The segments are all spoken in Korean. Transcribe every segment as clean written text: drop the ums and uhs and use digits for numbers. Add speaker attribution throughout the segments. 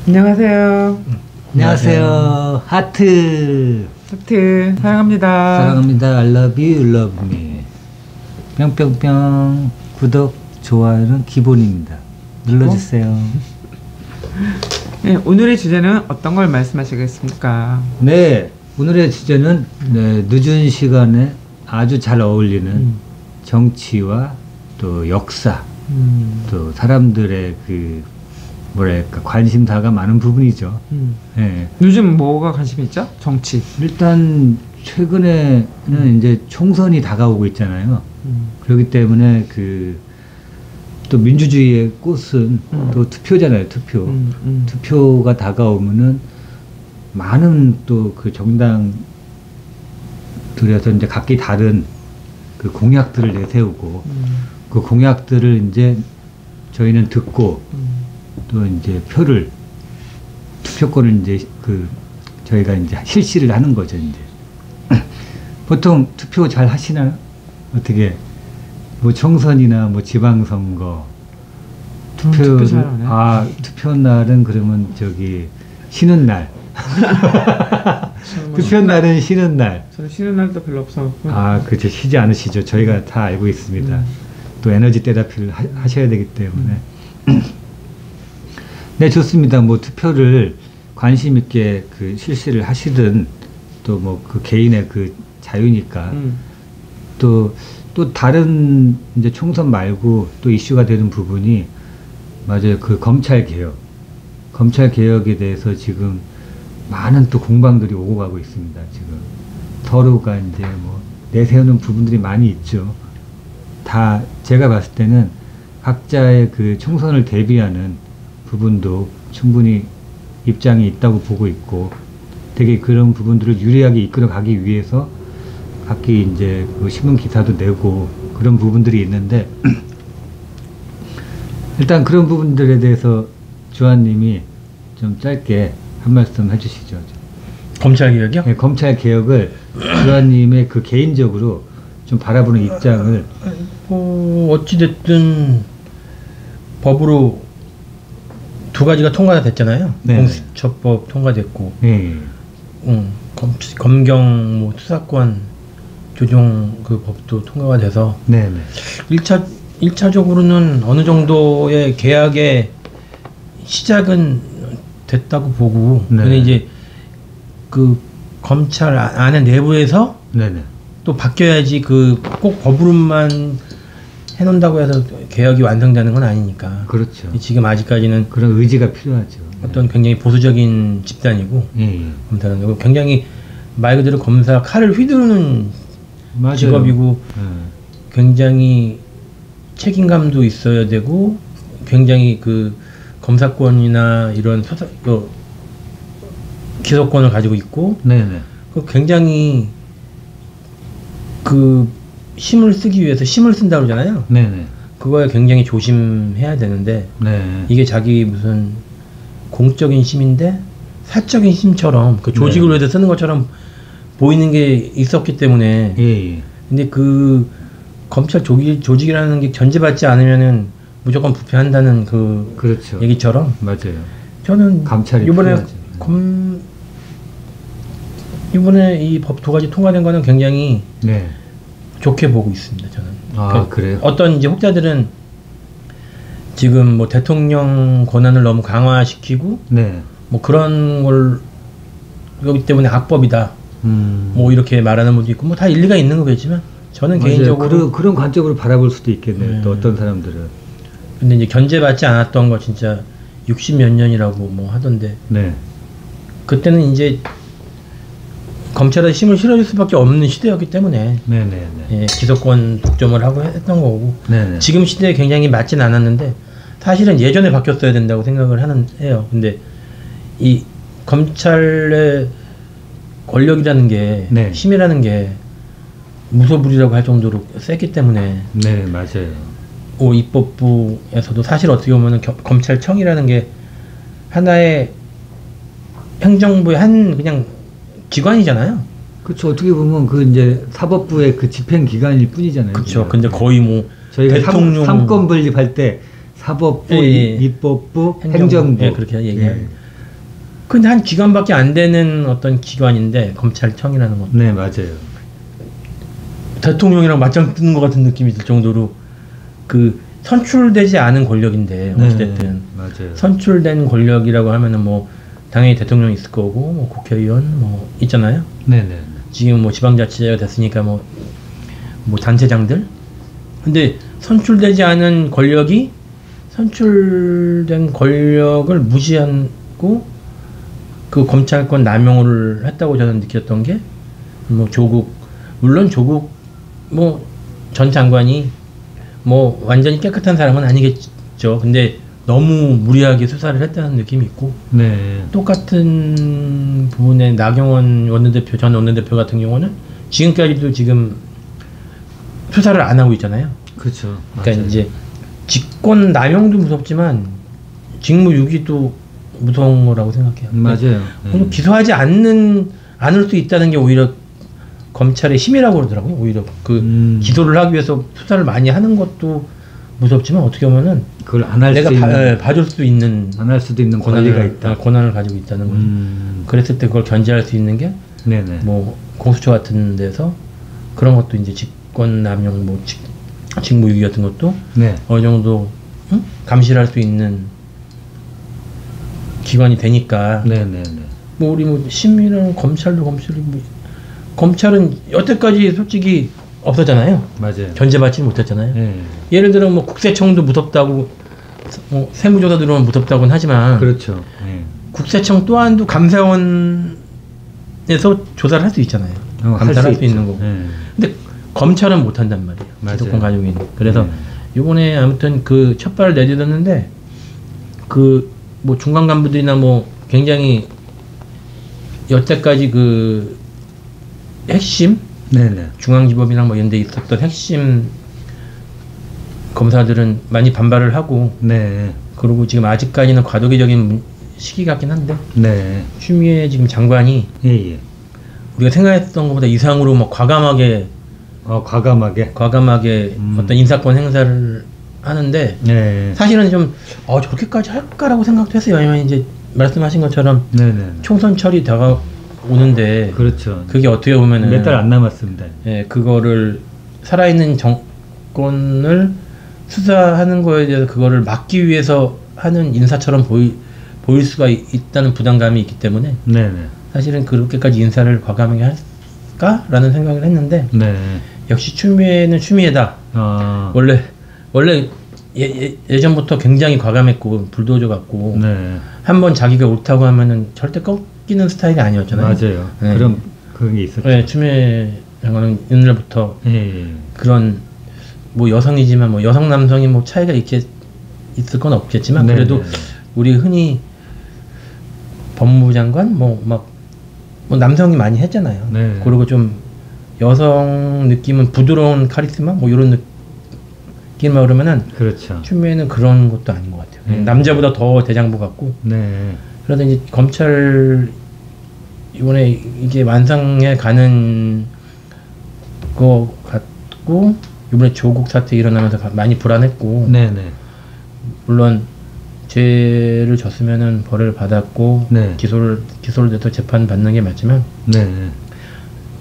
Speaker 1: 안녕하세요.
Speaker 2: 안녕하세요. 하트
Speaker 1: 사랑합니다.
Speaker 2: 사랑합니다. I love you, you love me. 뿅뿅뿅. 구독, 좋아요는 기본입니다. 눌러주세요.
Speaker 1: 네, 오늘의 주제는 어떤 걸 말씀하시겠습니까?
Speaker 2: 네, 오늘의 주제는 늦은 시간에 아주 잘 어울리는 정치와 또 역사, 또 사람들의 그 뭐랄까 관심사가 많은 부분이죠. 네.
Speaker 1: 요즘 뭐가 관심 있죠? 정치.
Speaker 2: 일단 최근에는 이제 총선이 다가오고 있잖아요. 그렇기 때문에 그 또 민주주의의 꽃은 또 투표잖아요. 투표. 투표가 다가오면은 많은 또 그 정당들에서 이제 각기 다른 그 공약들을 내세우고 그 공약들을 이제 저희는 듣고 또 이제 투표권을 이제 그 저희가 이제 실시를 하는 거죠. 이제 보통 투표 잘 하시나요? 어떻게 뭐 총선이나 뭐 지방선거 투표 투표 날은 그러면 저기 쉬는 날 투표 날은 쉬는 날.
Speaker 1: 저는 쉬는 날도 별로 없어서.
Speaker 2: 그렇죠. 쉬지 않으시죠. 저희가 다 알고 있습니다. 또 에너지 테라피를 하셔야 되기 때문에. 네, 좋습니다. 뭐 투표를 관심 있게 그 실시를 하시든 또 뭐 그 개인의 그 자유니까 또 다른 이제 총선 말고 또 이슈가 되는 부분이 맞아요. 그 검찰 개혁에 대해서 지금 많은 또 공방들이 오고 가고 있습니다. 지금 서로가 이제 뭐 내세우는 부분들이 많이 있죠. 다 제가 봤을 때는 각자의 그 총선을 대비하는 부분도 충분히 입장이 있다고 보고 있고 되게 그런 부분들을 유리하게 이끌어 가기 위해서 각기 이제 그 신문 기사도 내고 그런 부분들이 있는데 일단 그런 부분들에 대해서 주한님이 좀 짧게 한 말씀 해주시죠.
Speaker 3: 검찰 개혁이요?
Speaker 2: 네, 검찰 개혁을 주한님의 그 개인적으로 좀 바라보는 입장을
Speaker 3: 어찌됐든 법으로 두 가지가 통과가 됐잖아요.
Speaker 2: 네.
Speaker 3: 공수처법 통과됐고,
Speaker 2: 네.
Speaker 3: 검경 뭐 수사권 조정 그 법도 통과가 돼서,
Speaker 2: 네네.
Speaker 3: 1차적으로는 어느 정도의 계약의 시작은 됐다고 보고,
Speaker 2: 네.
Speaker 3: 근데 이제 그 검찰 안에 내부에서
Speaker 2: 네네.
Speaker 3: 또 바뀌어야지 그 꼭 법으로만 해놓는다고 해서 개혁이 완성되는 건 아니니까.
Speaker 2: 그렇죠.
Speaker 3: 지금 아직까지는
Speaker 2: 그런 의지가 필요하죠.
Speaker 3: 어떤 굉장히 보수적인 집단이고,
Speaker 2: 예.
Speaker 3: 검사는 굉장히 말 그대로 검사 칼을 휘두르는
Speaker 2: 맞아요.
Speaker 3: 직업이고, 굉장히 책임감도 있어야 되고, 굉장히 그 검사권이나 이런 기소권을 가지고 있고,
Speaker 2: 네네.
Speaker 3: 굉장히 그 힘을 쓰기 위해서 힘을 쓴다고 그러잖아요.
Speaker 2: 네네.
Speaker 3: 그거에 굉장히 조심해야 되는데,
Speaker 2: 네.
Speaker 3: 이게 자기 무슨 공적인 힘인데 사적인 힘처럼 그 조직을 위해서 쓰는 것처럼 보이는 게 있었기 때문에.
Speaker 2: 예.
Speaker 3: 근데 그 검찰 조직이라는 게 견제받지 않으면은 무조건 부패한다는
Speaker 2: 그렇죠.
Speaker 3: 얘기처럼.
Speaker 2: 맞아요.
Speaker 3: 저는
Speaker 2: 감찰이
Speaker 3: 이번에
Speaker 2: 필요하죠.
Speaker 3: 이번에 이 법 두 가지 통과된 거는 굉장히
Speaker 2: 네.
Speaker 3: 좋게 보고 있습니다. 저는.
Speaker 2: 그래요?
Speaker 3: 어떤 이제 혹자들은 지금 뭐 대통령 권한을 너무 강화시키고,
Speaker 2: 네.
Speaker 3: 뭐 그런 걸 그렇기 때문에 악법이다. 뭐 이렇게 말하는 분도 있고, 뭐 다 일리가 있는 거겠지만, 저는
Speaker 2: 맞아요.
Speaker 3: 개인적으로
Speaker 2: 그런 관점으로 바라볼 수도 있겠네요. 또 어떤 사람들은.
Speaker 3: 근데 이제 견제받지 않았던 거 진짜 60몇 년이라고 뭐 하던데,
Speaker 2: 네.
Speaker 3: 그때는 이제 검찰에 힘을 실어줄 수밖에 없는 시대였기 때문에.
Speaker 2: 네네네.
Speaker 3: 예, 기소권 독점을 하고 했던 거고.
Speaker 2: 네네.
Speaker 3: 지금 시대에 굉장히 맞진 않았는데, 사실은 예전에 바뀌었어야 된다고 생각을 해요. 근데 이 검찰의 권력이라는 게,
Speaker 2: 네.
Speaker 3: 힘이라는 게 무소불위라고 할 정도로 셌기 때문에.
Speaker 2: 네, 맞아요.
Speaker 3: 입법부에서도 사실 어떻게 보면 검찰청이라는 게 하나의 행정부의 그냥 기관이잖아요.
Speaker 2: 그렇죠. 어떻게 보면 그 이제 사법부의 그 집행 기관일 뿐이잖아요.
Speaker 3: 그렇죠. 근데 거의 뭐
Speaker 2: 저희가 삼권 분립할 때 사법부,
Speaker 3: 예, 예.
Speaker 2: 입법부, 행정부
Speaker 3: 예, 그렇게 얘기해요. 예. 근데 한 기관밖에 안 되는 어떤 기관인데 검찰청이라는 건
Speaker 2: 네, 맞아요.
Speaker 3: 대통령이랑 맞짱 뜨는 것 같은 느낌이 들 정도로 그 선출되지 않은 권력인데 어찌됐든
Speaker 2: 네, 맞아요.
Speaker 3: 선출된 권력이라고 하면은 뭐 당연히 대통령이 있을 거고 뭐 국회의원 뭐 있잖아요.
Speaker 2: 네, 네.
Speaker 3: 지금 뭐 지방자치제가 됐으니까 뭐 단체장들. 근데 선출되지 않은 권력이 선출된 권력을 무시하고 그 검찰권 남용을 했다고 저는 느꼈던 게 뭐 물론 조국 뭐 전 장관이 뭐 완전히 깨끗한 사람은 아니겠죠. 근데 너무 무리하게 수사를 했다는 느낌이 있고
Speaker 2: 네.
Speaker 3: 똑같은 부분에 나경원 원내대표 전 원내대표 같은 경우는 지금까지도 지금 수사를 안 하고 있잖아요.
Speaker 2: 그렇죠.
Speaker 3: 그러니까
Speaker 2: 맞아요.
Speaker 3: 이제 직권 남용도 무섭지만 직무유기도 무서운 거라고 생각해요.
Speaker 2: 맞아요.
Speaker 3: 그리고 기소하지 않을 수 있다는 게 오히려 검찰의 힘이라고 그러더라고요. 오히려 그 기소를 하기 위해서 수사를 많이 하는 것도 무섭지만 어떻게 보면은
Speaker 2: 그걸 안 할
Speaker 3: 내가
Speaker 2: 수 있는
Speaker 3: 봐줄 수 있는
Speaker 2: 안 할 수도 있는 권리가 있다.
Speaker 3: 권한을 가지고 있다는 거죠. 그랬을 때 그걸 견제할 수 있는 게
Speaker 2: 네네.
Speaker 3: 뭐 공수처 같은 데서 그런 것도 이제 직권 남용 뭐 직무유기 같은 것도
Speaker 2: 네.
Speaker 3: 어느 정도 감시를 할 수 있는 기관이 되니까
Speaker 2: 네네네.
Speaker 3: 뭐 우리 뭐 시민은 검찰도 검찰은 여태까지 솔직히 없었잖아요.
Speaker 2: 맞아요.
Speaker 3: 견제받지 못했잖아요.
Speaker 2: 네.
Speaker 3: 예를 들어 뭐 국세청도 무섭다고 뭐 세무조사 들어오면 무섭다고는 하지만
Speaker 2: 그렇죠. 네.
Speaker 3: 국세청 또한도 감사원에서 조사를 할 수 있잖아요. 감사를 할 수 있는 거고.
Speaker 2: 네.
Speaker 3: 근데 검찰은 못 한단 말이에요.
Speaker 2: 맞아요.
Speaker 3: 기소권 가지고 있는. 그래서 요번에 아무튼 그 첫발을 내딛었는데 그 뭐 중간 간부들이나 뭐 굉장히 여태까지 그 핵심
Speaker 2: 네네.
Speaker 3: 중앙지법이나 뭐 이런 데 있었던 핵심 검사들은 많이 반발을 하고
Speaker 2: 네.
Speaker 3: 그리고 지금 아직까지는 과도기적인 시기 같긴 한데
Speaker 2: 네.
Speaker 3: 추미애 지금 장관이
Speaker 2: 예예.
Speaker 3: 우리가 생각했던 것보다 이상으로 막 과감하게
Speaker 2: 과감하게.
Speaker 3: 어떤 인사권 행사를 하는데
Speaker 2: 네.
Speaker 3: 사실은 좀 저렇게까지 할까라고 생각도 했어요. 왜냐면 이제 말씀하신 것처럼
Speaker 2: 네네.
Speaker 3: 총선철이 다가오는데
Speaker 2: 그렇죠.
Speaker 3: 그게 어떻게 보면은
Speaker 2: 몇 달 안 남았습니다.
Speaker 3: 예, 그거를 살아있는 정권을 수사하는 거에 대해서 그거를 막기 위해서 하는 인사처럼 보일 수가 있다는 부담감이 있기 때문에
Speaker 2: 네네.
Speaker 3: 사실은 그렇게까지 인사를 과감하게 할까라는 생각을 했는데
Speaker 2: 네.
Speaker 3: 역시 추미애는 추미애다. 원래 예전부터 굉장히 과감했고 불도저 같고
Speaker 2: 네.
Speaker 3: 한번 자기가 옳다고 하면은 절대 꺾이는 스타일이 아니었잖아요.
Speaker 2: 맞아요.
Speaker 3: 네.
Speaker 2: 그런 게 있었죠.
Speaker 3: 네, 추미애 장관은 옛날부터
Speaker 2: 예.
Speaker 3: 그런 뭐 여성이지만 뭐 여성 남성이 뭐 차이가 있을 건 없겠지만
Speaker 2: 네,
Speaker 3: 그래도
Speaker 2: 네.
Speaker 3: 우리 흔히 법무부 장관 뭐 남성이 많이 했잖아요.
Speaker 2: 네.
Speaker 3: 그리고 좀 여성 느낌은 부드러운 카리스마 뭐 이런 느낌만 그러면은
Speaker 2: 그렇죠.
Speaker 3: 추미애는 그런 것도 아닌 것 같아요. 남자보다 더 대장부 같고.
Speaker 2: 네.
Speaker 3: 그래서 이제 검찰 이번에 이게 완성해 가는 거 같고 이번에 조국 사태 일어나면서 많이 불안했고.
Speaker 2: 네네.
Speaker 3: 물론 죄를 졌으면은 벌을 받았고
Speaker 2: 네.
Speaker 3: 기소를 돼서 재판 받는 게 맞지만
Speaker 2: 네.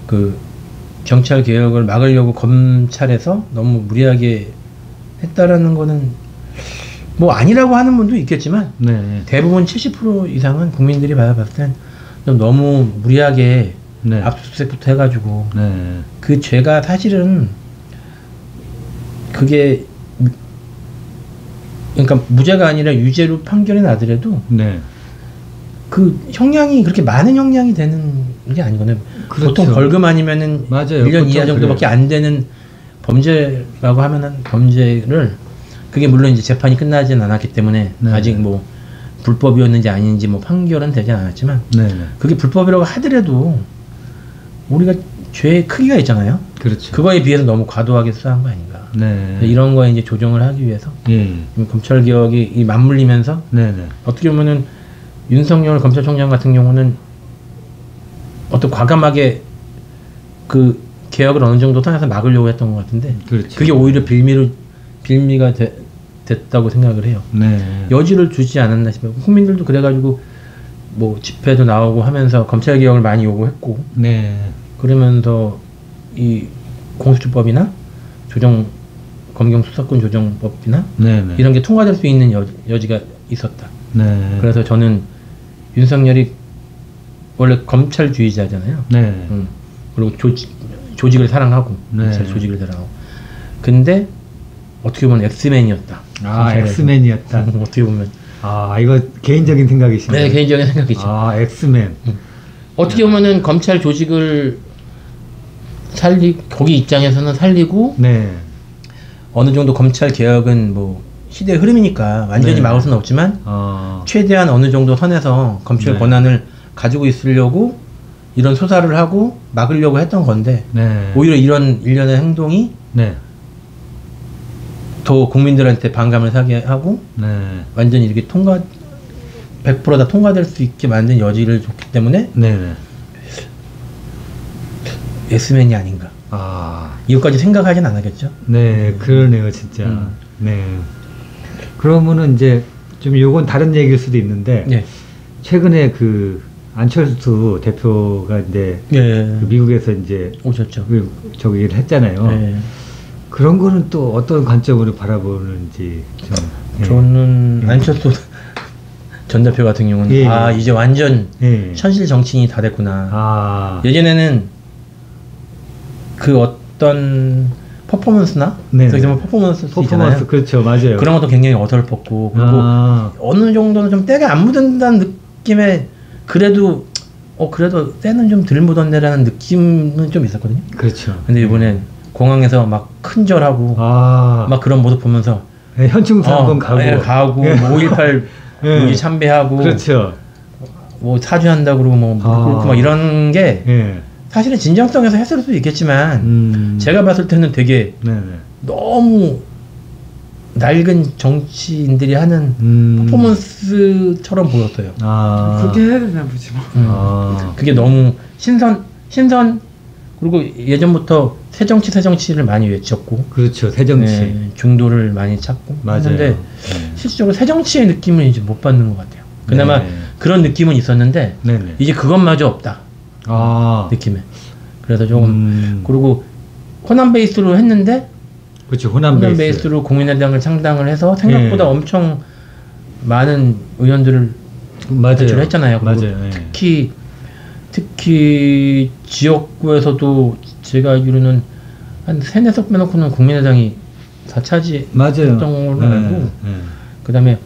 Speaker 3: 그 경찰 개혁을 막으려고 검찰에서 너무 무리하게 했다라는 거는 뭐 아니라고 하는 분도 있겠지만
Speaker 2: 네.
Speaker 3: 대부분 70% 이상은 국민들이 받아봤을 땐 좀 너무 무리하게
Speaker 2: 네.
Speaker 3: 압수수색부터 해가지고
Speaker 2: 네.
Speaker 3: 그 죄가 사실은 그게 그러니까 무죄가 아니라 유죄로 판결이 나더라도
Speaker 2: 네.
Speaker 3: 그 형량이 그렇게 많은 형량이 되는 게 아니거든요.
Speaker 2: 그렇죠.
Speaker 3: 보통 벌금 아니면은
Speaker 2: 맞아요.
Speaker 3: 1년 이하
Speaker 2: 보통
Speaker 3: 정도밖에
Speaker 2: 그래요.
Speaker 3: 안 되는 범죄라고 하면은 범죄를 그게 물론 이제 재판이 끝나진 않았기 때문에
Speaker 2: 네.
Speaker 3: 아직 뭐 불법이었는지 아닌지 뭐 판결은 되지 않았지만
Speaker 2: 네.
Speaker 3: 그게 불법이라고 하더라도 우리가 죄의 크기가 있잖아요.
Speaker 2: 그렇죠.
Speaker 3: 그거에 비해서 너무 과도하게 수사한 거 아닌가.
Speaker 2: 네.
Speaker 3: 이런 거에 이제 조정을 하기 위해서
Speaker 2: 예.
Speaker 3: 검찰 개혁이 이 맞물리면서
Speaker 2: 네네.
Speaker 3: 어떻게 보면은 윤석열 검찰총장 같은 경우는 어떤 과감하게 그 개혁을 어느 정도 선에서 막으려고 했던 것 같은데
Speaker 2: 그렇죠.
Speaker 3: 그게 오히려 빌미가 됐다고 생각을 해요.
Speaker 2: 네.
Speaker 3: 여지를 주지 않았나 싶어요. 국민들도 그래가지고 뭐 집회도 나오고 하면서 검찰 개혁을 많이 요구했고
Speaker 2: 네.
Speaker 3: 그러면서 이 공수처법이나 검경 수사권 조정법이나
Speaker 2: 네네.
Speaker 3: 이런 게 통과될 수 있는 여지가 있었다.
Speaker 2: 네.
Speaker 3: 그래서 저는 윤석열이 원래 검찰주의자잖아요.
Speaker 2: 네.
Speaker 3: 그리고 조직을 사랑하고
Speaker 2: 네.
Speaker 3: 검찰 조직을 사랑하고. 근데 어떻게 보면 엑스맨이었다.
Speaker 2: 아, 엑스맨이었다.
Speaker 3: 어떻게 보면.
Speaker 2: 아, 이거 개인적인 생각이시네요.
Speaker 3: 네, 개인적인 생각이죠.
Speaker 2: 아, 엑스맨.
Speaker 3: 어떻게 보면은 검찰 조직을 거기 입장에서는 살리고
Speaker 2: 네.
Speaker 3: 어느 정도 검찰 개혁은 뭐 시대의 흐름이니까 완전히
Speaker 2: 네.
Speaker 3: 막을 수는 없지만 최대한 어느 정도 선에서 검찰
Speaker 2: 네.
Speaker 3: 권한을 가지고 있으려고 이런 소사를 하고 막으려고 했던 건데
Speaker 2: 네.
Speaker 3: 오히려 이런 일련의 행동이
Speaker 2: 네.
Speaker 3: 더 국민들한테 반감을 사게 하고
Speaker 2: 네.
Speaker 3: 완전히 이렇게 100% 다 통과될 수 있게 만든 여지를 줬기 때문에
Speaker 2: 네.
Speaker 3: 엑스맨이 아닌가.
Speaker 2: 아.
Speaker 3: 이것까지 생각하진 않았겠죠.
Speaker 2: 네, 그러네요, 진짜. 네. 그러면은 이제 좀 요건 다른 얘기일 수도 있는데
Speaker 3: 네.
Speaker 2: 최근에 그 안철수 대표가 이제
Speaker 3: 예.
Speaker 2: 그 미국에서 이제
Speaker 3: 오셨죠.
Speaker 2: 저기를 했잖아요.
Speaker 3: 예.
Speaker 2: 그런 거는 또 어떤 관점으로 바라보는지 좀. 예.
Speaker 3: 저는 안철수 전 대표 같은 경우는
Speaker 2: 예.
Speaker 3: 이제 완전
Speaker 2: 예.
Speaker 3: 현실 정치인이 다 됐구나.
Speaker 2: 아.
Speaker 3: 예전에는 그 어떤 퍼포먼스나
Speaker 2: 네.
Speaker 3: 저기서 퍼포먼스 있잖아요.
Speaker 2: 그렇죠, 맞아요.
Speaker 3: 그런 것도 굉장히 어설펐고 그리고 어느 정도는 좀 때가 안 묻은다는 느낌에 그래도 때는 좀 덜 묻었네라는 느낌은 좀 있었거든요.
Speaker 2: 그렇죠.
Speaker 3: 근데 이번엔 공항에서 막 큰절하고 막 그런 모습 보면서
Speaker 2: 네, 현충사 한번 가고
Speaker 3: 가고 뭐 5.18 무기 참배하고
Speaker 2: 그렇죠.
Speaker 3: 뭐 사죄한다 그러고 뭐 무릎 꿇고 막 이런 게
Speaker 2: 예.
Speaker 3: 사실은 진정성에서 했을 수도 있겠지만 제가 봤을 때는 되게
Speaker 2: 네네.
Speaker 3: 너무 낡은 정치인들이 하는 퍼포먼스처럼 보였어요.
Speaker 1: 그렇게 해야 되나 보지 뭐.
Speaker 3: 그게 너무 신선 그리고 예전부터 새정치를 많이 외쳤고
Speaker 2: 그렇죠, 새정치.
Speaker 3: 네, 중도를 많이 찾고
Speaker 2: 맞아요.
Speaker 3: 했는데 실질적으로 새정치의 느낌을 이제 못 받는 것 같아요. 그나마 그런 느낌은 있었는데
Speaker 2: 네네.
Speaker 3: 이제 그것마저 없다. 느낌에. 그래서 조금 그리고 호남 베이스로 했는데
Speaker 2: 그렇죠, 호남
Speaker 3: 베이스로 국민의당을 창당을 해서 생각보다 엄청 많은 의원들을 배출을 했잖아요.
Speaker 2: 맞아요.
Speaker 3: 특히 지역구에서도 제가 알기로는 한 3-4석 빼놓고는 국민의당이 다 차지했던 걸로 알고 그 다음에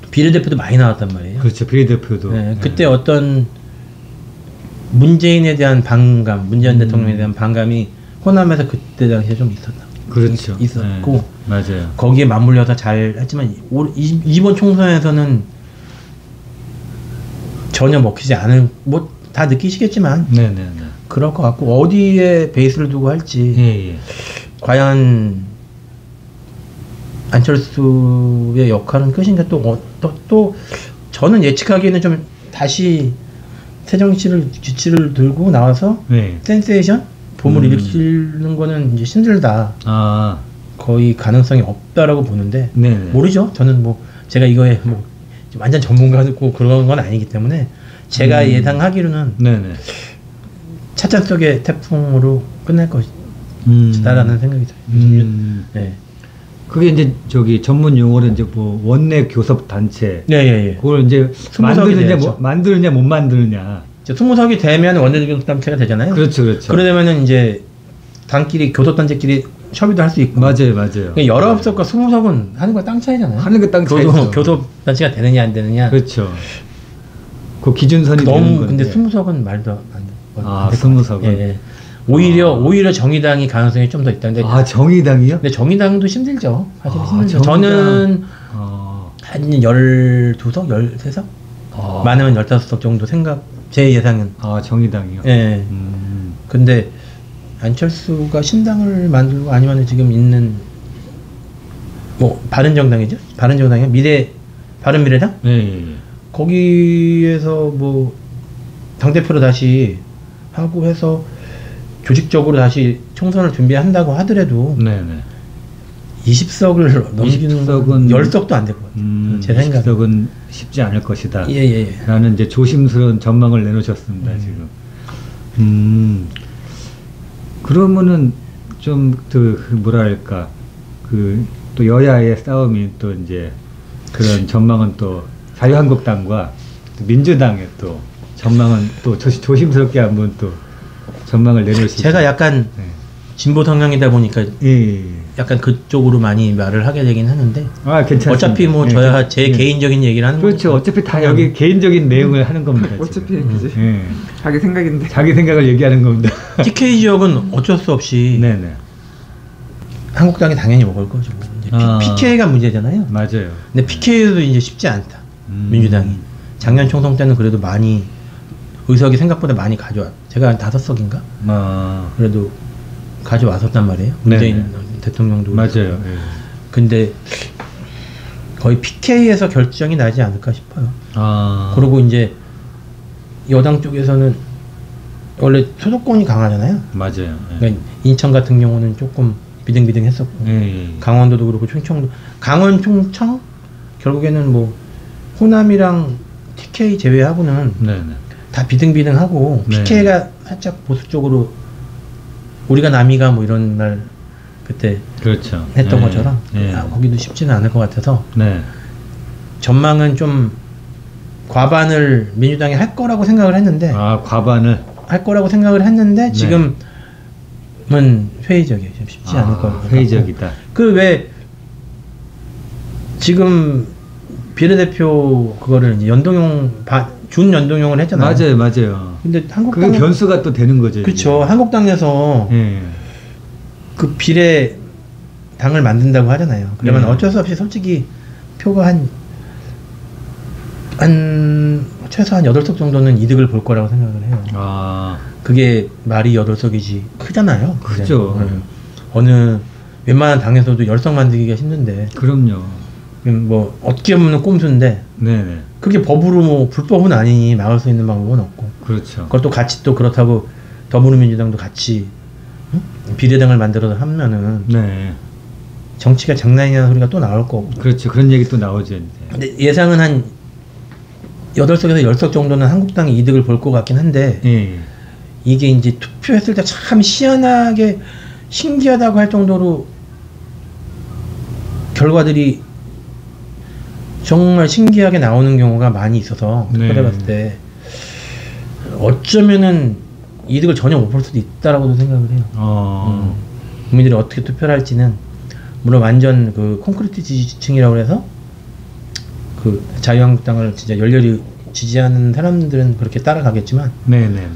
Speaker 3: 비례대표도 많이 나왔단 말이에요.
Speaker 2: 그렇죠, 비례대표도.
Speaker 3: 그때 어떤 문재인에 대한 반감, 문재인 대통령에 대한 반감이 호남에서 그때 당시에 좀 있었다.
Speaker 2: 그렇죠.
Speaker 3: 있었고
Speaker 2: 맞아요.
Speaker 3: 거기에 맞물려서 잘 했지만 이번 총선에서는 전혀 먹히지 않을 뭐 다 느끼시겠지만 그럴 것 같고 어디에 베이스를 두고 할지 과연 안철수의 역할은 끝인가 또 저는 예측하기에는 좀 다시 새정치를 주치를 들고 나와서 센세이션 봄을 일으키는 거는 이제 힘들다. 거의 가능성이 없다라고 보는데 모르죠. 저는 뭐 제가 이거에 뭐 완전 전문가고 그런 건 아니기 때문에 제가 예상하기로는 찻잔 속의 태풍으로 끝날 것이다라는 생각이 들어요. 네.
Speaker 2: 그게 이제 저기 전문 용어로 이제 뭐 원내 교섭 단체. 그걸 이제 만드느냐 못 만드느냐.
Speaker 3: 20석이 되면 원내 교섭 단체가 되잖아요.
Speaker 2: 그렇죠.
Speaker 3: 그러려면은 이제 단끼리 교섭 단체끼리 협의도 할 수 있고.
Speaker 2: 맞아요.
Speaker 3: 19석과 20석은 하늘과 땅 차이잖아요.
Speaker 2: 하늘과 땅 차이죠.
Speaker 3: 교섭 단체가 되느냐 안 되느냐.
Speaker 2: 그렇죠. 그 기준선이
Speaker 3: 너무 근데 20석은 말도 안 돼.
Speaker 2: 20석은.
Speaker 3: 오히려 정의당이 가능성이 좀 더 있다는데.
Speaker 2: 정의당이요?
Speaker 3: 근데 정의당도 힘들죠. 사실 힘들죠. 저는 한 12석, 13석? 많으면 15석 정도 제 예상은.
Speaker 2: 정의당이요?
Speaker 3: 근데 안철수가 신당을 만들고 아니면 지금 있는 뭐 바른정당이죠? 바른정당이요? 바른미래당? 거기에서 뭐 당대표로 다시 하고 해서 조직적으로 다시 총선을 준비한다고 하더라도 20석을 넘기는
Speaker 2: 20석은
Speaker 3: 10석도 안 될 것 같아요. 제 생각에.
Speaker 2: 20석은 쉽지 않을 것이다.
Speaker 3: 예.
Speaker 2: 라는 이제 조심스러운 전망을 내놓으셨습니다, 지금. 그러면은 좀 뭐랄까 또 여야의 싸움이 또 이제 그런 전망은 또 자유한국당과 또 민주당의 또 전망은 또 조심스럽게 한번 또 전망을 내놓으시죠.
Speaker 3: 제가 약간 진보 성향이다 보니까 약간 그쪽으로 많이 말을 하게 되긴 하는데
Speaker 2: 괜찮습니다.
Speaker 3: 어차피 뭐 저야 제 개인적인 얘기를 하는
Speaker 2: 거죠. 그렇죠. 어차피 다 여기 개인적인 내용을 하는 겁니다.
Speaker 1: 어차피 그지. 자기 생각인데.
Speaker 2: 자기 생각을 얘기하는 겁니다.
Speaker 3: TK 지역은 어쩔 수 없이
Speaker 2: 네네.
Speaker 3: 한국당이 당연히 먹을 거죠. PK가 문제잖아요.
Speaker 2: 맞아요.
Speaker 3: 근데 PK도 이제 쉽지 않다. 민주당이 작년 총선 때는 그래도 많이 의석이 생각보다 많이 제가 한 5석인가? 그래도 가져왔었단 말이에요. 문재인 대통령도.
Speaker 2: 맞아요.
Speaker 3: 근데 거의 PK에서 결정이 나지 않을까 싶어요. 그리고 이제 여당 쪽에서는 원래 소속권이 강하잖아요.
Speaker 2: 맞아요.
Speaker 3: 그러니까 인천 같은 경우는 조금 비등비등했었고 강원도도 그렇고 충청도 강원 충청 결국에는 뭐 호남이랑 TK 제외하고는 다 비등비등하고 PK가 살짝 보수 쪽으로 우리가 남이가 뭐 이런 말 그때
Speaker 2: 그렇죠.
Speaker 3: 했던 것처럼 거기도 쉽지는 않을 것 같아서 전망은 좀 과반을 민주당이 할 거라고 생각을 했는데
Speaker 2: 과반을
Speaker 3: 할 거라고 생각을 했는데 지금은 회의적이에요. 좀 쉽지 않을 것 같고
Speaker 2: 회의적이다.
Speaker 3: 그 왜 지금 비례대표 그거를 이제 준 연동형을 했잖아요.
Speaker 2: 맞아요.
Speaker 3: 근데 한국당
Speaker 2: 그게 변수가 또 되는 거죠.
Speaker 3: 그렇죠. 한국당에서 그 비례 당을 만든다고 하잖아요. 그러면 어쩔 수 없이 솔직히 표가 한 최소한 8석 정도는 이득을 볼 거라고 생각을 해요. 그게 말이 8석이지 크잖아요.
Speaker 2: 그죠.
Speaker 3: 어느 웬만한 당에서도 10석 만들기가 힘든데.
Speaker 2: 그럼요.
Speaker 3: 뭐 어떻게 보면 꼼수인데. 그게 법으로 뭐 불법은 아니니 막을 수 있는 방법은 없고.
Speaker 2: 그렇죠.
Speaker 3: 그것도 같이 또 그렇다고 더불어민주당도 같이 비례당을 만들어서 하면은 정치가 장난이냐는 소리가 또 나올 거고.
Speaker 2: 그렇죠. 그런 얘기 또 나오죠. 이제.
Speaker 3: 근데 예상은 한 8석에서 10석 정도는 한국당이 이득을 볼 것 같긴 한데 이게 이제 투표했을 때 참 희한하게 신기하다고 할 정도로 결과들이 정말 신기하게 나오는 경우가 많이 있어서 투표해봤을 때 어쩌면은 이득을 전혀 못 볼 수도 있다라고도 생각을 해요. 국민들이 어떻게 투표를 할지는 물론 완전 그 콘크리트 지지층이라고 해서 그 자유한국당을 진짜 열렬히 지지하는 사람들은 그렇게 따라가겠지만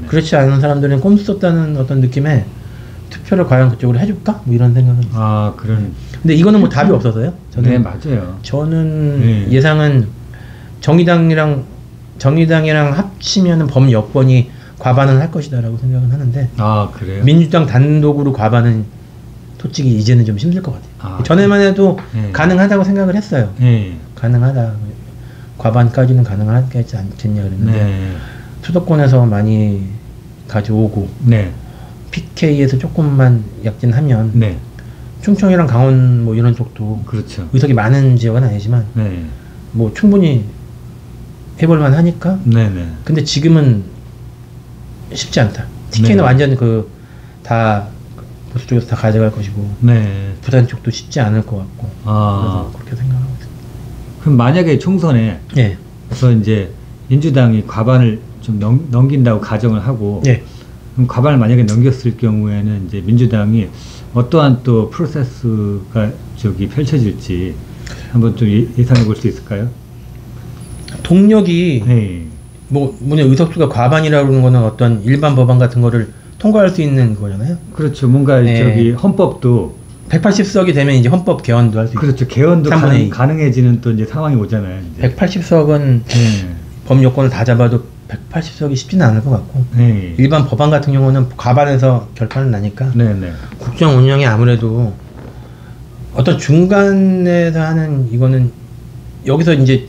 Speaker 3: 그렇지 않은 사람들은 꼼수 썼다는 어떤 느낌에 투표를 과연 그쪽으로 해줄까? 뭐 이런 생각은
Speaker 2: 그런.
Speaker 3: 근데 이거는 뭐 답이 없어서요. 저는
Speaker 2: 맞아요.
Speaker 3: 저는 예상은 정의당이랑 합치면은 범여권이 과반은 할 것이다라고 생각은 하는데.
Speaker 2: 그래요?
Speaker 3: 민주당 단독으로 과반은 솔직히 이제는 좀 힘들 것 같아요. 전에만 해도 가능하다고 생각을 했어요. 가능하다. 과반까지는 가능하겠지 않겠냐 그랬는데 수도권에서 많이 가져오고 PK에서 조금만 약진하면 충청이랑 강원 뭐 이런 쪽도
Speaker 2: 그렇죠.
Speaker 3: 의석이 많은 지역은 아니지만 뭐 충분히 해볼만 하니까. 근데 지금은 쉽지 않다. TK는 완전 다 보수 쪽에서 다 가져갈 것이고 부산 쪽도 쉽지 않을 것 같고 그래서 그렇게 생각하고 있습니다.
Speaker 2: 그럼 만약에 총선에 그래서 이제 민주당이 과반을 좀 넘긴다고 가정을 하고 그럼 과반을 만약에 넘겼을 경우에는 이제 민주당이 어떠한 또 프로세스가 펼쳐질지 한번 좀 예상해 볼 수 있을까요?
Speaker 3: 동력이 뭐냐 의석수가 과반이라고 하는 거는 어떤 일반 법안 같은 거를 통과할 수 있는 거잖아요.
Speaker 2: 그렇죠. 뭔가 헌법도
Speaker 3: 180석이 되면 이제 헌법 개헌도 할 수 있고.
Speaker 2: 그렇죠. 개헌도 가능해지는 또 이제 상황이 오잖아요. 이제.
Speaker 3: 180석은 법 요건을 다 잡아도 180석이 쉽지는 않을 것 같고. 일반 법안 같은 경우는 과반에서 결판은 나니까. 국정 운영이 아무래도 어떤 중간에서 하는 이거는 여기서 이제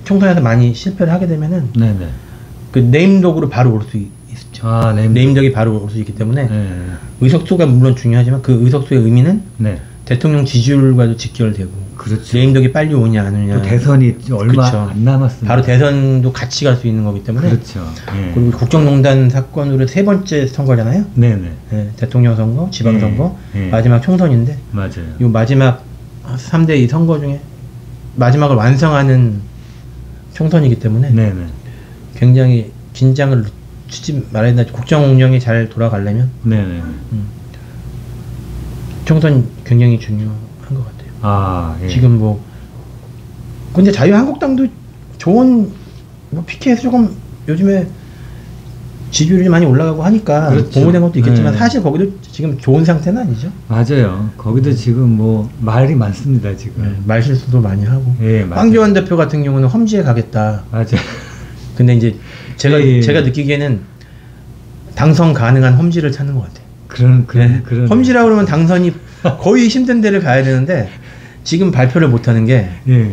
Speaker 3: 총선에서 많이 실패를 하게 되면은 그 네임덕으로 바로 올 수 있죠. 네임덕이 바로 올 수 있기 때문에 의석수가 물론 중요하지만 그 의석수의 의미는 대통령 지지율과도 직결되고
Speaker 2: 그렇죠.
Speaker 3: 내임덕이 빨리 오냐 안 오냐
Speaker 2: 또 대선이 얼마
Speaker 3: 그렇죠.
Speaker 2: 안 남았습니다.
Speaker 3: 바로 대선도 같이 갈 수 있는 거기 때문에
Speaker 2: 그렇죠. 예.
Speaker 3: 그리고 국정농단 사건으로 3번째 선거잖아요.
Speaker 2: 네네.
Speaker 3: 네, 대통령 선거, 지방선거,
Speaker 2: 예.
Speaker 3: 마지막 총선인데
Speaker 2: 맞아요.
Speaker 3: 이 마지막 3대 이 선거 중에 마지막을 완성하는 총선이기 때문에
Speaker 2: 네네.
Speaker 3: 굉장히 긴장을 늦추지 말아야 된다. 국정 운영이 잘 돌아가려면
Speaker 2: 네네.
Speaker 3: 총선 굉장히 중요한 것 같아요.
Speaker 2: 아 예.
Speaker 3: 지금 뭐 근데 자유한국당도 좋은 뭐 PK에서 조금 요즘에 지지율이 많이 올라가고 하니까
Speaker 2: 그렇죠.
Speaker 3: 보호된 것도 있겠지만
Speaker 2: 네.
Speaker 3: 사실 거기도 지금 좋은 상태는 아니죠.
Speaker 2: 맞아요. 거기도 지금 뭐 말이 많습니다 지금.
Speaker 3: 말실수도 많이 하고.
Speaker 2: 예, 맞아요.
Speaker 3: 황교안 대표 같은 경우는 험지에 가겠다.
Speaker 2: 맞아요.
Speaker 3: 근데 이제 제가
Speaker 2: 예.
Speaker 3: 제가 느끼기에는 당선 가능한 험지를 찾는 것 같아요.
Speaker 2: 그런
Speaker 3: 험지라고 그러면 당선이 거의 힘든 데를 가야 되는데 지금 발표를 못 하는 게
Speaker 2: 예.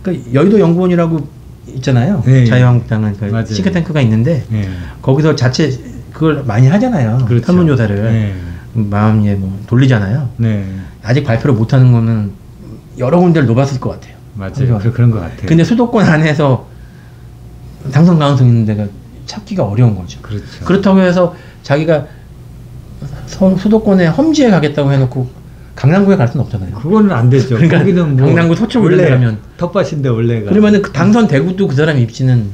Speaker 3: 그 여의도 연구원이라고 있잖아요.
Speaker 2: 예.
Speaker 3: 자유한국당은 그
Speaker 2: 맞아요.
Speaker 3: 싱크탱크가 있는데
Speaker 2: 예.
Speaker 3: 거기서 자체 그걸 많이 하잖아요.
Speaker 2: 그렇죠.
Speaker 3: 설문조사를
Speaker 2: 예.
Speaker 3: 마음에 뭐 돌리잖아요.
Speaker 2: 네.
Speaker 3: 아직 발표를 못 하는 거는 여러 군데를 놓았을 것 같아요.
Speaker 2: 맞아요. 그런 것 같아요.
Speaker 3: 근데 수도권 안에서 당선 가능성 있는 데가 찾기가 어려운 거죠.
Speaker 2: 그렇죠.
Speaker 3: 그렇다고 해서 자기가 수도권에 험지에 가겠다고 해놓고 강남구에 갈 수는 없잖아요.
Speaker 2: 그거는 안 되죠.
Speaker 3: 그러니까
Speaker 2: 거기는 뭐
Speaker 3: 강남구 서초 이런 데 가면
Speaker 2: 텃밭인데 원래가.
Speaker 3: 그러면은 그 당선 되고도 그 사람 입지는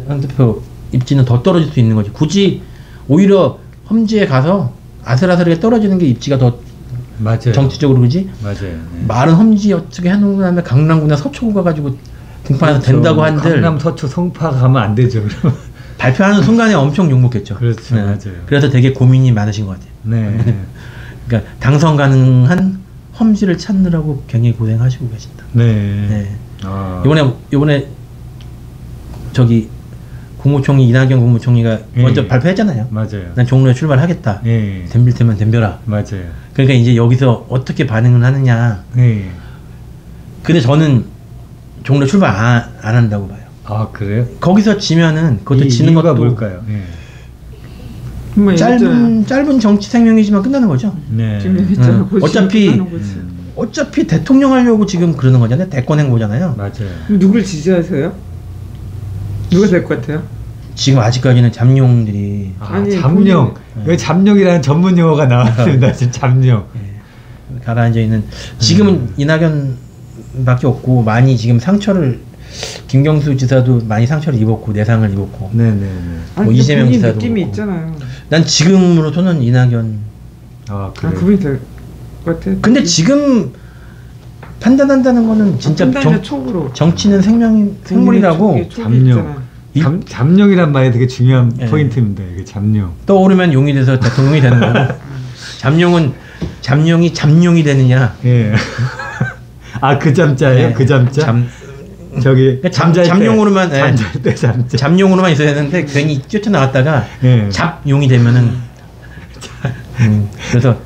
Speaker 3: 한 대표 입지는 더 떨어질 수 있는 거지. 굳이 오히려 험지에 가서 아슬아슬하게 떨어지는 게 입지가 더
Speaker 2: 맞아요.
Speaker 3: 정치적으로 그지.
Speaker 2: 맞아요. 네.
Speaker 3: 말은 험지 어떻게 해놓은 다음에 강남구나 서초구 가가지고 등판해서
Speaker 2: 그렇죠.
Speaker 3: 된다고 한들
Speaker 2: 강남 서초 송파 가면 안 되죠. 그러면.
Speaker 3: 발표하는 순간에 엄청 욕먹겠죠.
Speaker 2: 그렇죠. 맞아요.
Speaker 3: 그래서 되게 고민이 많으신 것 같아요.
Speaker 2: 네.
Speaker 3: 그러니까 당선 가능한 험지를 찾느라고 굉장히 고생하시고 계신다.
Speaker 2: 네.
Speaker 3: 네.
Speaker 2: 아.
Speaker 3: 이번에 저기 국무총리 이낙연 국무총리가 먼저 발표했잖아요.
Speaker 2: 맞아요.
Speaker 3: 난 종로에 출마하겠다.
Speaker 2: 예.
Speaker 3: 덤빌 테면 덤벼라.
Speaker 2: 맞아요.
Speaker 3: 그러니까 이제 여기서 어떻게 반응을 하느냐.
Speaker 2: 예.
Speaker 3: 근데 저는 종로 출마 안 한다고 봐요.
Speaker 2: 아 그래요?
Speaker 3: 거기서 지면은 그것도 지는
Speaker 2: 이유가
Speaker 3: 것도
Speaker 2: 뭘까요? 예.
Speaker 1: 뭐
Speaker 3: 짧은 정치 생명이지만 끝나는 거죠.
Speaker 2: 네.
Speaker 1: 지금 얘기했잖아.
Speaker 3: 어차피 대통령 하려고 지금 그러는 거잖아요. 대권 행보잖아요.
Speaker 2: 맞아요.
Speaker 1: 누굴 지지하세요? 누가 될 것 같아요?
Speaker 3: 지금 아직까지는 잠룡들이
Speaker 1: 아니,
Speaker 2: 잠룡.
Speaker 3: 본인-
Speaker 2: 왜 잠룡이라는 전문 용어가 나왔습니다. 지금 잠룡.
Speaker 3: 가라앉아 있는 지금은 이낙연밖에 없고 많이 지금 상처를 김경수 지사도 많이 상처를 입었고 내상을 입었고
Speaker 2: 네네네.
Speaker 1: 아니,
Speaker 3: 뭐 이재명
Speaker 1: 본인
Speaker 3: 지사도
Speaker 1: 느낌이
Speaker 3: 그렇고.
Speaker 1: 있잖아요.
Speaker 3: 난 지금으로서는 이낙연.
Speaker 2: 아
Speaker 1: 아,
Speaker 2: 그래요.
Speaker 1: 그분이 될 것 같아.
Speaker 3: 근데 지금 판단한다는 거는 진짜
Speaker 1: 촉으로.
Speaker 3: 정치는 생물이라고
Speaker 2: 잠룡. 잠룡이란 말이 되게 중요한
Speaker 3: 예.
Speaker 2: 포인트입니다. 이게 잠룡.
Speaker 3: 떠오르면 용이 돼서 대통령이 되는 거고 잠룡이 잠룡이 되느냐.
Speaker 2: 예. 아 그 잠자예요?
Speaker 3: 네.
Speaker 2: 그 잠자? 저기
Speaker 3: 잠룡으로만
Speaker 2: 잠잘 때 잠자.
Speaker 3: 잠룡으로만 있어야 되는데 괜히 뛰쳐나갔다가
Speaker 2: 예.
Speaker 3: 잡용이 되면은 그래서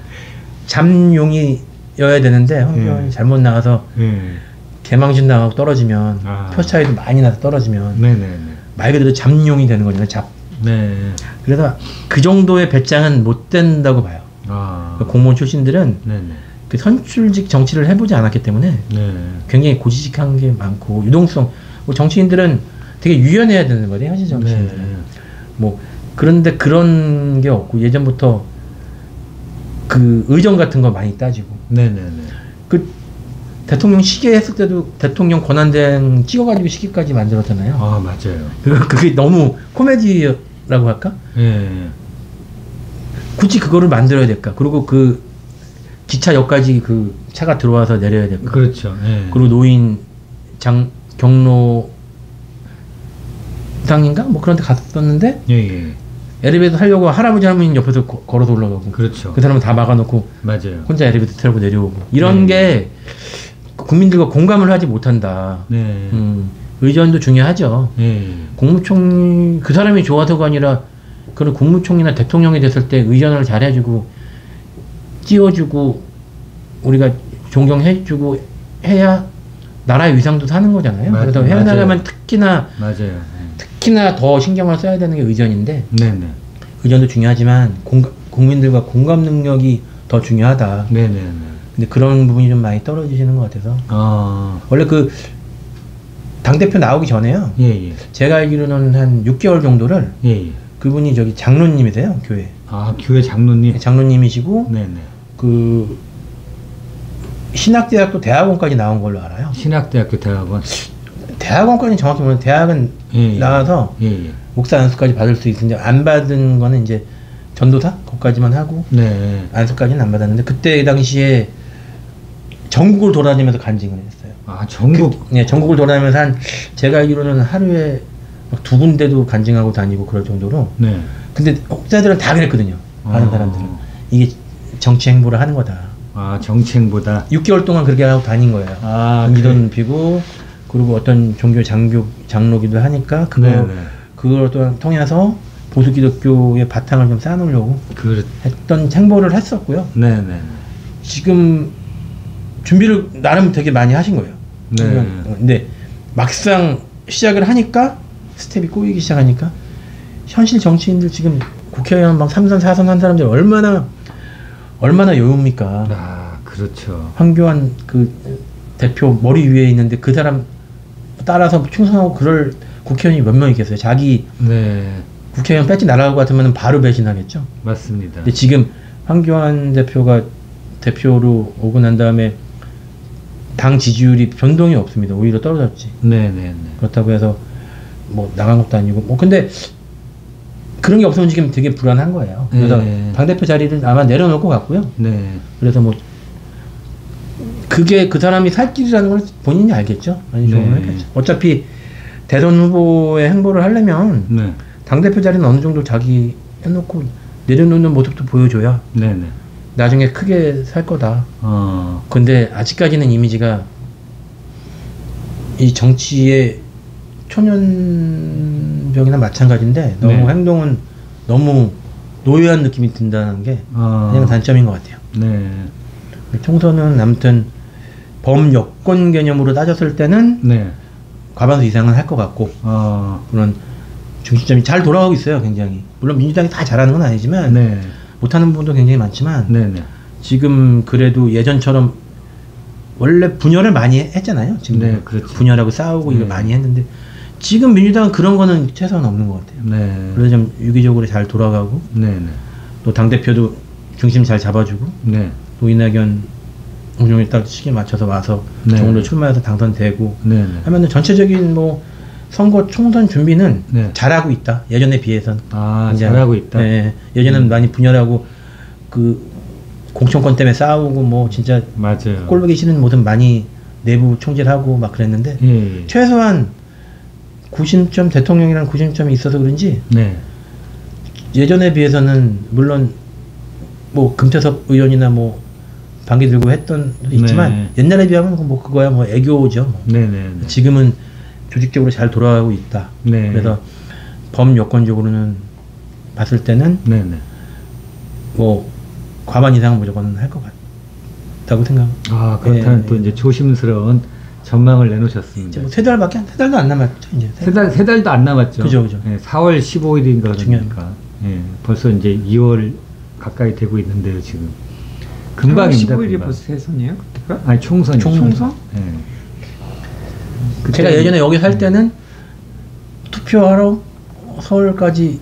Speaker 3: 잠용이여야 되는데 황교안이 잘못 나가서
Speaker 2: 예.
Speaker 3: 개망신 나가고 떨어지면 표 차이도 많이 나서 떨어지면
Speaker 2: 네네네.
Speaker 3: 말 그대로 잠용이 되는 거잖아요. 잡.
Speaker 2: 네.
Speaker 3: 그래서 그 정도의 배짱은 못 된다고 봐요.
Speaker 2: 아.
Speaker 3: 공무원 출신들은
Speaker 2: 네네.
Speaker 3: 그 선출직 정치를 해보지 않았기 때문에
Speaker 2: 네.
Speaker 3: 굉장히 고지식한 게 많고 유동성. 뭐 정치인들은 되게 유연해야 되는 거예요. 현실 정치인들은.
Speaker 2: 네.
Speaker 3: 뭐 그런데 그런 게 없고 예전부터 그 의정 같은 거 많이 따지고.
Speaker 2: 네네네.
Speaker 3: 그 대통령 시계 했을 때도 대통령 권한대행 찍어가지고 시계까지 만들었잖아요.
Speaker 2: 아 맞아요.
Speaker 3: 그게 너무 코미디라고 할까?
Speaker 2: 예.
Speaker 3: 굳이 그거를 만들어야 될까? 그리고 그 기차역까지 그 차가 들어와서 내려야 될까?
Speaker 2: 그렇죠. 예.
Speaker 3: 그리고 노인 경로 상인가 뭐 그런 데 갔었는데
Speaker 2: 예.
Speaker 3: 엘리베이터 타려고 할아버지 할머니 옆에서 걸어서 올라가고
Speaker 2: 그렇죠.
Speaker 3: 그 사람은 다 막아놓고
Speaker 2: 맞아요.
Speaker 3: 혼자 엘리베이터 타고 내려오고 이런 게 국민들과 공감을 하지 못한다.
Speaker 2: 네.
Speaker 3: 의전도 중요하죠.
Speaker 2: 예.
Speaker 3: 국무총리 그 사람이 좋아서가 아니라 그런 국무총리나 대통령이 됐을 때 의전을 잘해주고 띄워주고 우리가 존경해주고 해야 나라의 위상도 사는 거잖아요. 그래서 해외 나가면 특히나 더 신경을 써야 되는 게 의전인데
Speaker 2: 네네.
Speaker 3: 의전도 중요하지만 국민들과 공감 능력이 더 중요하다.
Speaker 2: 네네.
Speaker 3: 근데 그런 부분이 좀 많이 떨어지시는 것 같아서. 원래 그 당대표 나오기 전에요.
Speaker 2: 예, 예.
Speaker 3: 제가 알기로는 한 6개월 정도를
Speaker 2: 예, 예.
Speaker 3: 그분이 저기 장로님이세요, 교회.
Speaker 2: 아, 교회 장로님.
Speaker 3: 장로님이시고,
Speaker 2: 네네.
Speaker 3: 그 신학대학도 대학원까지 나온 걸로 알아요.
Speaker 2: 신학대학교 대학원.
Speaker 3: 대학원까지 정확히 보면 대학은
Speaker 2: 예, 예.
Speaker 3: 나와서
Speaker 2: 예, 예.
Speaker 3: 목사 안수까지 받을 수 있는데 안 받은 거는 이제 전도사 거기까지만 하고
Speaker 2: 네.
Speaker 3: 안수까지는 안 받았는데 그때 당시에 전국을 돌아다니면서 간증을 했어요.
Speaker 2: 아, 전국.
Speaker 3: 네, 전국을 돌아다니면서 한 제가 알기로는 하루에 막 2군데도 간증하고 다니고 그럴 정도로.
Speaker 2: 네.
Speaker 3: 근데 혹자들은 다 그랬거든요. 많은 사람들은 이게 정치 행보를 하는 거다.
Speaker 2: 아, 정치행보다.
Speaker 3: 6개월 동안 그렇게 하고 다닌 거예요.
Speaker 2: 아,
Speaker 3: 믿음 피고 그리고 어떤 종교 장로기도 하니까 그걸 또 통해서 보수 기독교의 바탕을 좀 쌓아놓으려고 했던 행보를 했었고요.
Speaker 2: 네네.
Speaker 3: 지금 준비를 나름 되게 많이 하신 거예요.
Speaker 2: 네.
Speaker 3: 근데 막상 시작을 하니까 스텝이 꼬이기 시작하니까 현실 정치인들 지금 국회의원 막 3선 4선 한 사람들 얼마나 여유입니까?
Speaker 2: 아, 그렇죠.
Speaker 3: 황교안 그 대표 머리 위에 있는데 그 사람 따라서 충성하고 그럴 국회의원이 몇 명 있겠어요? 자기
Speaker 2: 네.
Speaker 3: 국회의원 배지 날아갈 것 같으면 바로 배신하겠죠.
Speaker 2: 맞습니다.
Speaker 3: 근데 지금 황교안 대표가 대표로 오고 난 다음에 당 지지율이 변동이 없습니다. 오히려 떨어졌지.
Speaker 2: 네네네.
Speaker 3: 그렇다고 해서 뭐 나간 것도 아니고 뭐 근데 그런 게 없으면 지금 되게 불안한 거예요. 그래서 당대표 자리를 아마 내려놓을 것 같고요.
Speaker 2: 네.
Speaker 3: 그래서 뭐 그게 그 사람이 살 길이라는 걸 본인이 알겠죠. 아니 좀 알겠죠. 어차피 대선 후보의 행보를 하려면 당대표 자리는 어느 정도 자기 해놓고 내려놓는 모습도 보여줘야 나중에 크게 살 거다. 근데 아직까지는 이미지가 이 정치의 초년병이나 마찬가지인데 너무 행동은 너무 노예한 느낌이 든다는 게 그냥 단점인 것 같아요. 총선은 아무튼 범여권 개념으로 따졌을 때는 과반수 이상은 할 것 같고 그런 중심점이 잘 돌아가고 있어요. 굉장히 물론 민주당이 다 잘하는 건 아니지만 못하는 부분도 굉장히 많지만 지금 그래도 예전처럼 원래 분열을 많이 했잖아요. 지금
Speaker 2: 그렇죠.
Speaker 3: 분열하고 싸우고 이거 많이 했는데 지금 민주당은 그런 거는 최소한 없는 것 같아요. 그래서 좀 유기적으로 잘 돌아가고 또 당대표도 중심 잘 잡아주고 또 이낙연 운영에 딱 시기에 맞춰서 와서 정으로 출마해서 당선되고 하면은 전체적인 뭐 선거 총선 준비는 잘하고 있다. 예전에 비해서는.
Speaker 2: 잘하고 있다.
Speaker 3: 예전에는 많이 분열하고 그 공천권 때문에 싸우고 뭐 진짜
Speaker 2: 맞아요.
Speaker 3: 꼴보기 싫은 모습 많이 내부 총질하고 막 그랬는데 최소한 구심점 대통령이라는 구심점이 있어서 그런지 예전에 비해서는 물론 뭐 금태섭 의원이나 뭐 반기 들고 했던 것도 있지만 옛날에 비하면 뭐 그거야 뭐 애교죠. 지금은 조직적으로 잘 돌아가고 있다. 그래서 범여권적으로는 봤을 때는 뭐 과반 이상은 무조건 할 것 같다고 생각합니다.
Speaker 2: 그렇다면 또 이제 조심스러운 전망을 내놓으셨습니다.
Speaker 3: 뭐 세 달밖에 세 달도 안 남았죠. 이제
Speaker 2: 세 달도 안 남았죠.
Speaker 3: 그죠.
Speaker 2: 4월 15일인가 그러니까 벌써 이제 2월 가까이 되고 있는데요. 지금 금방입니다.
Speaker 1: 15일이
Speaker 2: 금방.
Speaker 1: 벌써 대선이에요? 그때가?
Speaker 2: 아니 총선.
Speaker 1: 총선?
Speaker 3: 제가 예전에 여기 살 때는 투표하러 서울까지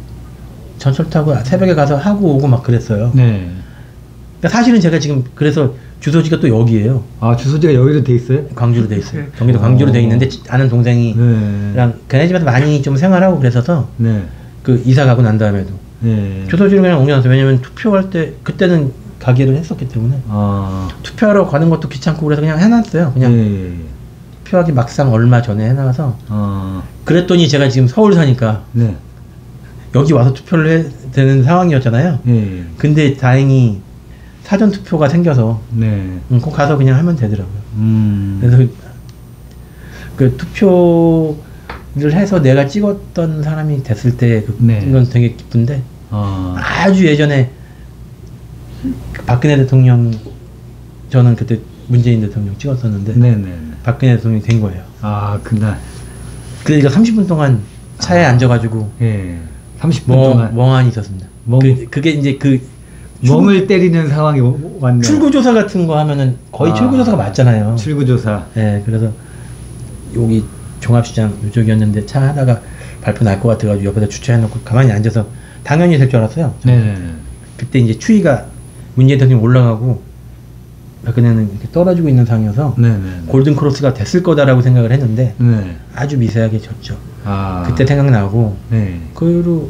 Speaker 3: 전철 타고 새벽에 가서 하고 오고 막 그랬어요. 그러니까 사실은 제가 지금 그래서 주소지가 또 여기예요.
Speaker 2: 주소지가 여기로 돼 있어요?
Speaker 3: 광주로 돼 있어요. 경기도 광주로 돼 있는데 아는 동생이랑 걔네 집에서 많이 좀 생활하고 그래서서 그 이사 가고 난 다음에도 주소지를 그냥 옮겨놨어요. 왜냐면 투표할 때 그때는 가기를 했었기 때문에 투표하러 가는 것도 귀찮고 그래서 그냥 해놨어요. 그냥 투표하기 막상 얼마 전에 해놔서 그랬더니 제가 지금 서울 사니까 여기 와서 투표를 해야 되는 상황이었잖아요. 근데 다행히 사전 투표가 생겨서 꼭 가서 그냥 하면 되더라고요. 그래서 그 투표를 해서 내가 찍었던 사람이 됐을 때 그건 되게 기쁜데 아주 예전에 박근혜 대통령 저는 그때 문재인 대통령 찍었었는데 박근혜 대통령이 된 거예요.
Speaker 2: 그날.
Speaker 3: 그러니까 30분 동안 차에 앉아가지고
Speaker 2: 30분 동안
Speaker 3: 멍하니 있었습니다. 그게 이제 그
Speaker 2: 멍을 때리는 상황이 왔네요.
Speaker 3: 출구조사 같은 거 하면은 거의 출구조사가 맞잖아요.
Speaker 2: 출구조사.
Speaker 3: 네, 그래서 여기 종합시장 이쪽이었는데 차 하다가 발표 날 것 같아가지고 옆에다 주차해놓고 가만히 앉아서 당연히 될 줄 알았어요.
Speaker 2: 네네네.
Speaker 3: 그때 이제 추위가 문재인 대통령 올라가고 박근혜는 이렇게 떨어지고 있는 상황이어서
Speaker 2: 네네.
Speaker 3: 골든 크로스가 됐을 거다라고 생각을 했는데
Speaker 2: 네.
Speaker 3: 아주 미세하게 졌죠.
Speaker 2: 아.
Speaker 3: 그때 생각나고
Speaker 2: 네.
Speaker 3: 그 이후로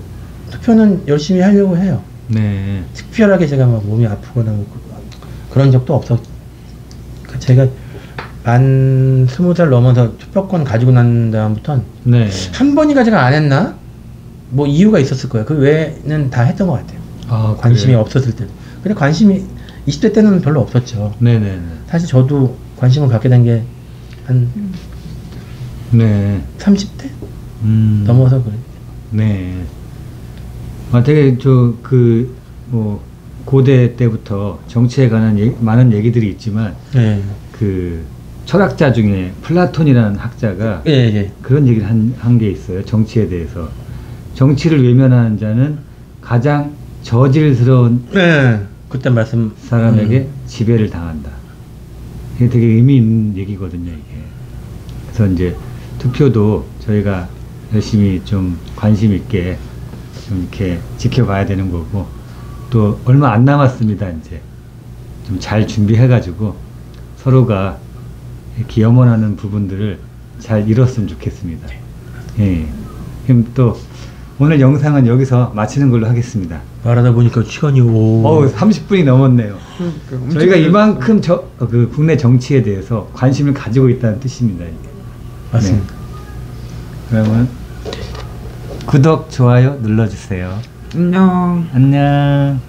Speaker 3: 투표는 열심히 하려고 해요.
Speaker 2: 네.
Speaker 3: 특별하게 제가 막 몸이 아프거나 그런 적도 없었. 제가 만 20살 넘어서 투표권 가지고 난 다음부터는
Speaker 2: 네.
Speaker 3: 한 번이가 제가 안 했나? 뭐 이유가 있었을 거예요. 그 외에는 다 했던 것 같아요.
Speaker 2: 아,
Speaker 3: 관심이
Speaker 2: 그래요?
Speaker 3: 없었을 때. 근데 관심이 20대 때는 별로 없었죠.
Speaker 2: 네네네.
Speaker 3: 사실 저도 관심을 갖게 된 게 한
Speaker 2: 네.
Speaker 3: 30대 넘어서 그래요.
Speaker 2: 네. 아, 되게 뭐 고대 때부터 정치에 관한 많은 얘기들이 있지만
Speaker 3: 네.
Speaker 2: 그 철학자 중에 플라톤이라는 학자가
Speaker 3: 예, 예.
Speaker 2: 그런 얘기를 한 게 있어요. 정치에 대해서. 정치를 외면하는 자는 가장 저질스러운
Speaker 3: 네. 그때 말씀
Speaker 2: 사람에게 지배를 당한다. 이게 되게 의미 있는 얘기거든요, 이게. 그래서 이제 투표도 저희가 열심히 좀 관심 있게 좀 이렇게 지켜봐야 되는 거고, 또 얼마 안 남았습니다, 이제. 좀 잘 준비해가지고 서로가 이렇게 염원하는 부분들을 잘 이뤘으면 좋겠습니다. 예. 그럼 또 오늘 영상은 여기서 마치는 걸로 하겠습니다.
Speaker 3: 말하다 보니까 시간이
Speaker 2: 30분이 넘었네요.
Speaker 1: 그러니까
Speaker 2: 저희가 이만큼 그 국내 정치에 대해서 관심을 가지고 있다는 뜻입니다. 이게.
Speaker 3: 맞습니다.
Speaker 2: 네. 그러면 구독, 좋아요 눌러주세요.
Speaker 1: 안녕.
Speaker 2: 안녕.